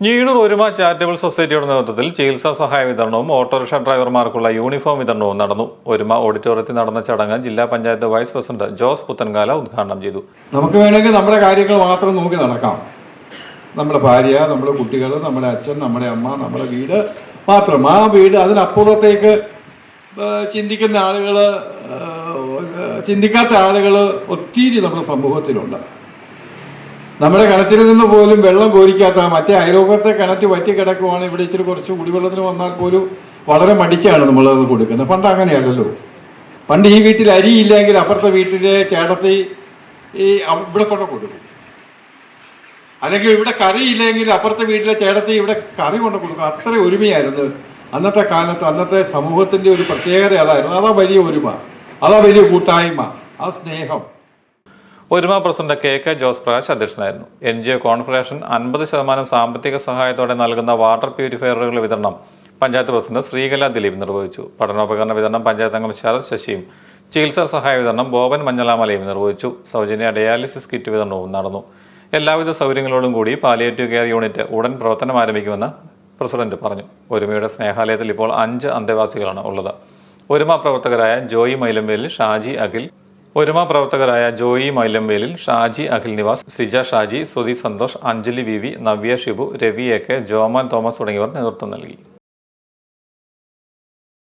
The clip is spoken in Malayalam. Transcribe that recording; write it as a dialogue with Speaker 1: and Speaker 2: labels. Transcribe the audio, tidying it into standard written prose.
Speaker 1: ഞീഴൂർ ഒരുമ ചാരിറ്റബിൾ സൊസൈറ്റിയുടെ നേതൃത്വത്തിൽ ചികിത്സാ സഹായ വിതരണവും ഓട്ടോറിക്ഷ ഡ്രൈവർമാർക്കുള്ള യൂണിഫോം വിതരണവും നടന്നു. ഒരുമ ഓഡിറ്റോറിയത്തിൽ നടന്ന ചടങ്ങ് ജില്ലാ പഞ്ചായത്ത് വൈസ് പ്രസിഡന്റ് ജോസ് പുത്തൻകാല ഉദ്ഘാടനം ചെയ്തു.
Speaker 2: നമുക്ക് വേണമെങ്കിൽ നമ്മുടെ കാര്യങ്ങൾ മാത്രം നോക്കി നടക്കാം. നമ്മുടെ ഭാര്യ, നമ്മുടെ കുട്ടികൾ, നമ്മുടെ അച്ഛൻ, നമ്മുടെ അമ്മ, നമ്മുടെ വീട് മാത്രം. ആ വീട് അതിനപ്പുറത്തേക്ക് ചിന്തിക്കുന്ന ആളുകൾ, ചിന്തിക്കാത്ത ആളുകൾ ഒത്തിരി നമ്മുടെ സമൂഹത്തിലുണ്ട്. നമ്മുടെ കിണറ്റിൽ നിന്ന് പോലും വെള്ളം കോരിക്കാത്ത മറ്റേ അയലോകത്തെ കിണറ്റ് വറ്റി കിടക്കുവാണ്. ഇവിടെ ഇച്ചിരി കുറച്ച് കുടിവെള്ളത്തിന് വന്നാൽ പോലും വളരെ മടിച്ചാണ് നമ്മളത് കൊടുക്കുന്നത്. പണ്ട് അങ്ങനെയല്ലല്ലോ. പണ്ട് ഈ വീട്ടിൽ അരിയില്ലെങ്കിൽ അപ്പുറത്തെ വീട്ടിലെ ചേട്ടത്തി ഇവിടെ കൊണ്ട് കൊടുക്കും. അല്ലെങ്കിൽ ഇവിടെ കറിയില്ലെങ്കിൽ അപ്പുറത്തെ വീട്ടിലെ ചേട്ടത്തി ഇവിടെ കറി കൊണ്ട് കൊടുക്കും. അത്ര ഒരുമയായിരുന്നു അന്നത്തെ കാലത്ത്. അന്നത്തെ സമൂഹത്തിൻ്റെ ഒരു പ്രത്യേകത അതായിരുന്നു. അതാ വലിയ ഒരുമ, അതാ വലിയ കൂട്ടായ്മ, ആ സ്നേഹം.
Speaker 1: ഒരുമ പ്രസിഡന്റ് കെ ജോസ് പ്രകാശ് അധ്യക്ഷനായിരുന്നു. NGO കോൺഫെഡറേഷൻ 50% സാമ്പത്തിക സഹായത്തോടെ നൽകുന്ന വാട്ടർ പ്യൂരിഫയറുകളുടെ വിതരണം പഞ്ചായത്ത് പ്രസിഡന്റ് ശ്രീകല ദിലീപ് നിർവഹിച്ചു. പഠനോപകരണ വിതരണം പഞ്ചായത്ത് അംഗം ശരത് ശശിയും ചികിത്സാ സഹായ വിതരണം ബോബൻ മഞ്ഞളാമലയും നിർവഹിച്ചു. സൗജന്യ ഡയാലിസിസ് കിറ്റ് വിതരണവും നടന്നു. എല്ലാവിധ സൗകര്യങ്ങളോടും കൂടി പാലിയേറ്റീവ് കെയർ യൂണിറ്റ് ഉടൻ പ്രവർത്തനം ആരംഭിക്കുമെന്ന് പ്രസിഡന്റ് പറഞ്ഞു. ഒരുമയുടെ സ്നേഹാലയത്തിൽ ഇപ്പോൾ 5 അന്തേവാസികളാണ് ഉള്ളത്. ഒരുമ പ്രവർത്തകരായ ജോയി മൈലംവേലിൽ, ഷാജി അഖിൽ നിവാസ്, സിജ ഷാജി, സുധി സന്തോഷ്, അഞ്ജലി വിവി, നവ്യ ഷിബു, രവി AK, ജോമാൻ തോമസ് തുടങ്ങിയവർ നേതൃത്വം നൽകി.